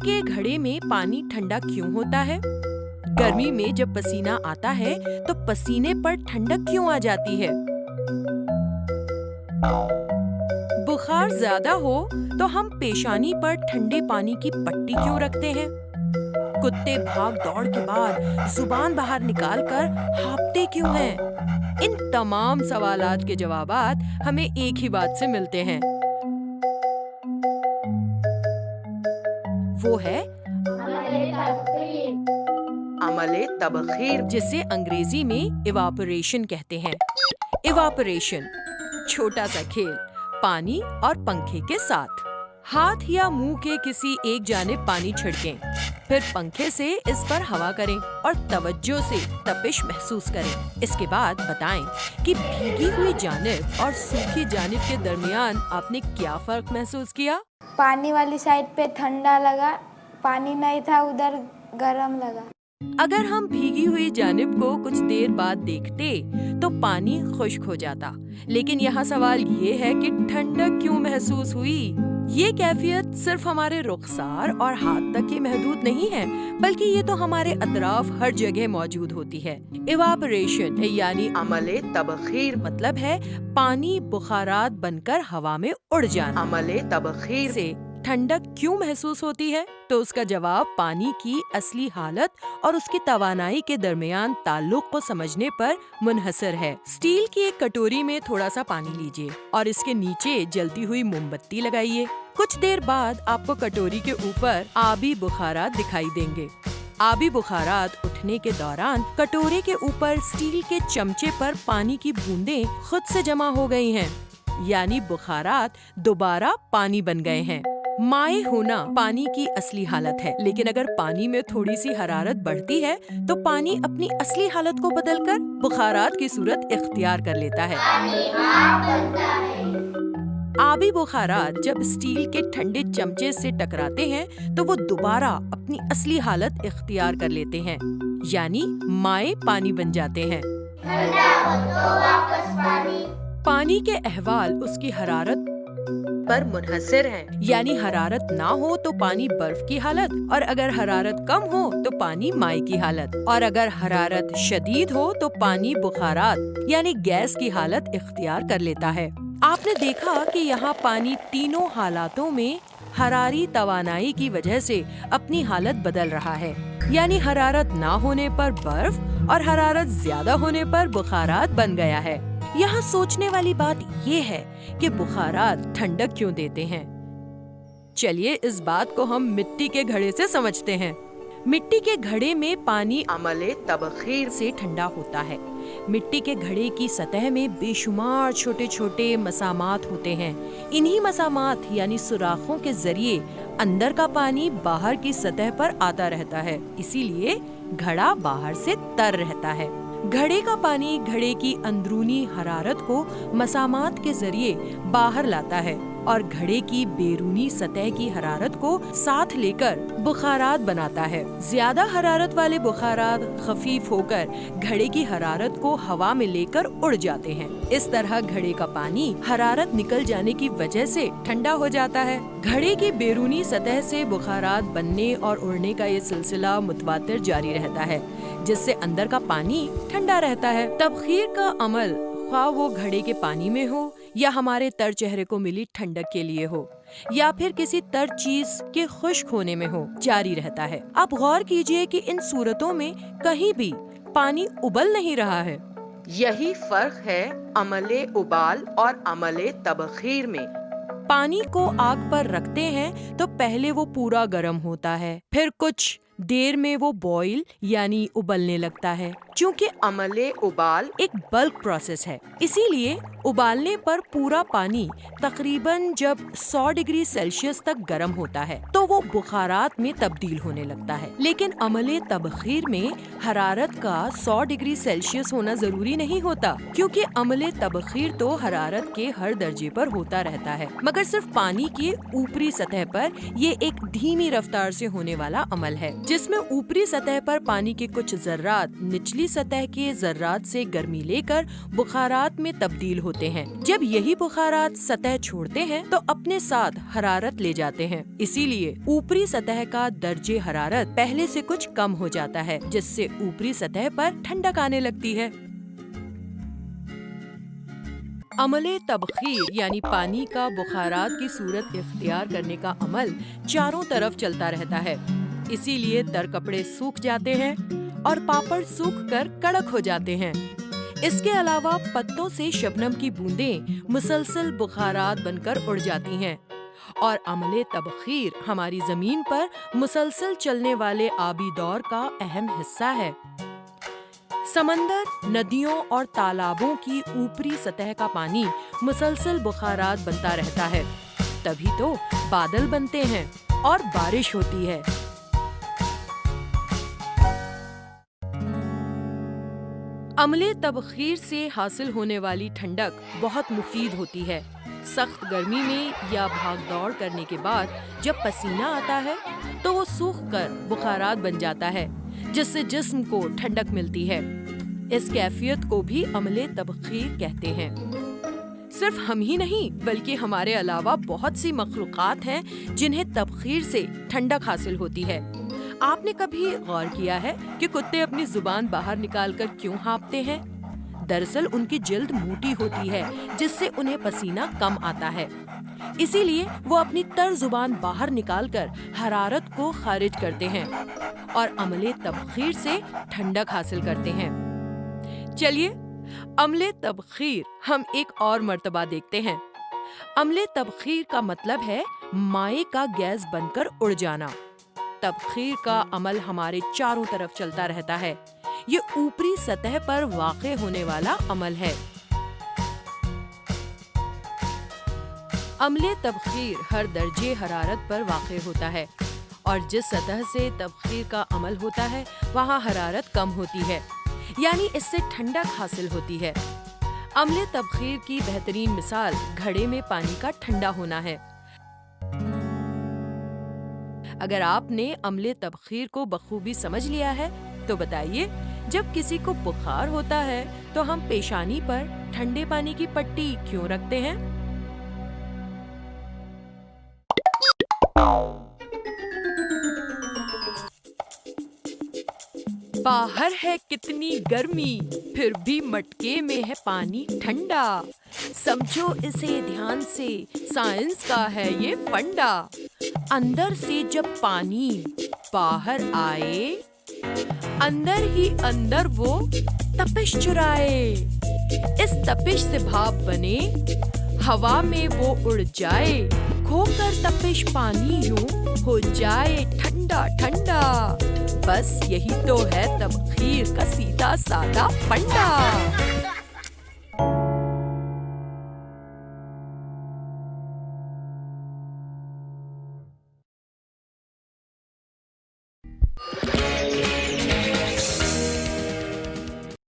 के घड़े में पानी ठंडा क्यों होता है? गर्मी में जब पसीना आता है तो पसीने पर ठंडक क्यों आ जाती है? बुखार ज्यादा हो तो हम पेशानी पर ठंडे पानी की पट्टी क्यों रखते हैं? कुत्ते भाग दौड़ के बाद जुबान बाहर निकालकर हाँफते क्यों हैं? इन तमाम सवालात के जवाबात हमें एक ही बात से मिलते हैं, वो है अमले तबखीर, जिसे अंग्रेजी में इवापोरेशन कहते हैं। इवापोरेशन छोटा सा खेल पानी और पंखे के साथ। हाथ या मुंह के किसी एक जानिब पानी छिड़कें, फिर पंखे से इस पर हवा करें और तवज्जो से तपिश महसूस करें। इसके बाद बताएं कि भीगी हुई जानिब और सूखी जानिब के दरमियान आपने क्या फर्क महसूस किया? पानी वाली साइड पे ठंडा लगा, पानी नहीं था उधर गर्म लगा। अगर हम भीगी हुई जानिब को कुछ देर बाद देखते तो पानी खुश्क हो जाता, लेकिन यहाँ सवाल ये है कि ठंडक क्यों महसूस हुई? ये कैफियत सिर्फ हमारे रुखसार और हाथ तक ही महदूद नहीं है, बल्कि ये तो हमारे अतराफ हर जगह मौजूद होती है। इवापोरेशन यानी अमले तबखीर, मतलब है पानी बुखारात बनकर हवा में उड़ जाना। अमले तबखीर से ठंडक क्यों महसूस होती है? तो उसका जवाब पानी की असली हालत और उसकी तवानाई के दरमियान ताल्लुक को समझने पर मुनहसर है। स्टील की एक कटोरी में थोड़ा सा पानी लीजिए और इसके नीचे जलती हुई मोमबत्ती लगाइए। कुछ देर बाद आपको कटोरी के ऊपर आबी बुखारात दिखाई देंगे। आबी बुखारात उठने के दौरान कटोरे के ऊपर स्टील के चमचे पर पानी की बूंदें खुद से जमा हो गई हैं, यानी बुखारात दोबारा पानी बन गए हैं। माए होना पानी की असली हालत है, लेकिन अगर पानी में थोड़ी सी हरारत बढ़ती है तो पानी अपनी असली हालत को बदलकर बुखारात की सूरत इख्तियार कर लेता है। आबी बुखारात जब स्टील के ठंडे चमचे से टकराते हैं तो वो दोबारा अपनी असली हालत इख्तियार कर लेते हैं, यानी माए पानी बन जाते हैं। पानी के अहवाल उसकी हरारत पर मुनहसर हैं, यानी हरारत ना हो तो पानी बर्फ की हालत, और अगर हरारत कम हो तो पानी माई की हालत, और अगर हरारत शदीद हो तो पानी बुखारात यानी गैस की हालत इख्तियार कर लेता है। आपने देखा कि यहाँ पानी तीनों हालातों में हरारी तवानाई की वजह से अपनी हालत बदल रहा है, यानी हरारत ना होने पर बर्फ और हरारत ज्यादा होने पर बुखारात बन गया है। यहाँ सोचने वाली बात ये है कि बुखारात ठंडक क्यों देते हैं। चलिए इस बात को हम मिट्टी के घड़े से समझते हैं। मिट्टी के घड़े में पानी अमले तबखीर से ठंडा होता है। मिट्टी के घड़े की सतह में बेशुमार छोटे छोटे मसामात होते हैं। इन्हीं मसामात यानी सुराखों के जरिए अंदर का पानी बाहर की सतह पर आता रहता है, इसीलिए घड़ा बाहर से तर रहता है। घड़े का पानी घड़े की अंदरूनी हरारत को मसामात के जरिए बाहर लाता है और घड़े की बैरूनी सतह की हरारत को साथ लेकर बुखारात बनाता है। ज्यादा हरारत वाले बुखारात खफीफ होकर घड़े की हरारत को हवा में लेकर उड़ जाते हैं। इस तरह घड़े का पानी हरारत निकल जाने की वजह से ठंडा हो जाता है। घड़े की बैरूनी सतह से बुखारात बनने और उड़ने का ये सिलसिला मुतवातिर जारी रहता है, जिससे अंदर का पानी ठंडा रहता है। तबखीर का अमल ख्वाह वो घड़े के पानी में हो या हमारे तर चेहरे को मिली ठंडक के लिए हो या फिर किसी तर चीज के खुश्क होने में हो, जारी रहता है। आप गौर कीजिए कि इन सूरतों में कहीं भी पानी उबल नहीं रहा है। यही फर्क है अमले उबाल और अमले तबखीर में। पानी को आग पर रखते हैं तो पहले वो पूरा गर्म होता है, फिर कुछ देर में वो बॉईल यानी उबलने लगता है। क्योंकि अमले उबाल एक बल्क प्रोसेस है, इसीलिए उबालने पर पूरा पानी तकरीबन जब 100 डिग्री सेल्सियस तक गर्म होता है तो वो बुखारात में तब्दील होने लगता है। लेकिन अमले तबखीर में हरारत का 100 डिग्री सेल्सियस होना जरूरी नहीं होता, क्योंकि अमले तबखीर तो हरारत के हर दर्जे पर होता रहता है, मगर सिर्फ पानी की ऊपरी सतह पर ये एक धीमी रफ्तार से होने वाला अमल है, जिसमें ऊपरी सतह पर पानी के कुछ जर्रात निचली اوپری سطح کے ذرات سے گرمی لے کر بخارات میں تبدیل ہوتے ہیں۔ جب یہی بخارات سطح چھوڑتے ہیں تو اپنے ساتھ حرارت لے جاتے ہیں، اسی لیے اوپری سطح کا درجہ حرارت پہلے سے کچھ کم ہو جاتا ہے، جس سے اوپری سطح پر ٹھنڈک آنے لگتی ہے۔ عمل تبخیر یعنی پانی کا بخارات کی صورت اختیار کرنے کا عمل چاروں طرف چلتا رہتا ہے، اسی لیے تر کپڑے سوکھ جاتے ہیں اور پاپڑ سوکھ کر کڑک ہو جاتے ہیں۔ اس کے علاوہ پتوں سے شبنم کی بوندیں مسلسل بخارات بن کر اڑ جاتی ہیں، اور عمل تبخیر ہماری زمین پر مسلسل چلنے والے آبی دور کا اہم حصہ ہے۔ سمندر، ندیوں اور تالابوں کی اوپری سطح کا پانی مسلسل بخارات بنتا رہتا ہے، تبھی تو بادل بنتے ہیں اور بارش ہوتی ہے۔ عمل تبخیر سے حاصل ہونے والی ٹھنڈک بہت مفید ہوتی ہے۔ سخت گرمی میں یا بھاگ دوڑ کرنے کے بعد جب پسینہ آتا ہے تو وہ سوکھ کر بخارات بن جاتا ہے، جس سے جسم کو ٹھنڈک ملتی ہے۔ اس کیفیت کو بھی عمل تبخیر کہتے ہیں۔ صرف ہم ہی نہیں بلکہ ہمارے علاوہ بہت سی مخلوقات ہیں جنہیں تبخیر سے ٹھنڈک حاصل ہوتی ہے۔ آپ نے کبھی غور کیا ہے کہ کتے اپنی زبان باہر نکال کر کیوں ہانپتے ہیں؟ دراصل ان کی جلد موٹی ہوتی ہے، جس سے انہیں پسینہ کم آتا ہے، اسی لیے وہ اپنی تر زبان باہر نکال کر حرارت کو خارج کرتے ہیں اور عمل تبخیر سے ٹھنڈک حاصل کرتے ہیں۔ چلیے عمل تبخیر ہم ایک اور مرتبہ دیکھتے ہیں۔ عمل تبخیر کا مطلب ہے مائع کا گیس بن کر اڑ جانا۔ تبخیر کا عمل ہمارے چاروں طرف چلتا رہتا ہے، یہ اوپری سطح پر واقع ہونے والا عمل ہے۔ عمل تبخیر ہر درجے حرارت پر واقع ہوتا ہے، اور جس سطح سے تبخیر کا عمل ہوتا ہے وہاں حرارت کم ہوتی ہے، یعنی اس سے ٹھنڈک حاصل ہوتی ہے۔ عمل تبخیر کی بہترین مثال گھڑے میں پانی کا ٹھنڈا ہونا ہے۔ اگر آپ نے عمل تبخیر کو بخوبی سمجھ لیا ہے تو بتائیے، جب کسی کو بخار ہوتا ہے تو ہم پیشانی پر ٹھنڈے پانی کی پٹی کیوں رکھتے ہیں؟ باہر ہے کتنی گرمی، پھر بھی مٹکے میں ہے پانی ٹھنڈا، سمجھو اسے دھیان سے، سائنس کا ہے یہ فنڈا۔ اندر سے جب پانی باہر آئے، اندر ہی اندر وہ تپش چرائے، اس تپش سے بھاپ بنے، ہوا میں وہ اڑ جائے، کھو کر تپش پانی یوں ہو جائے ٹھنڈا ٹھنڈا۔ بس یہی تو ہے تبخیر کا سیدھا سادہ فنڈا۔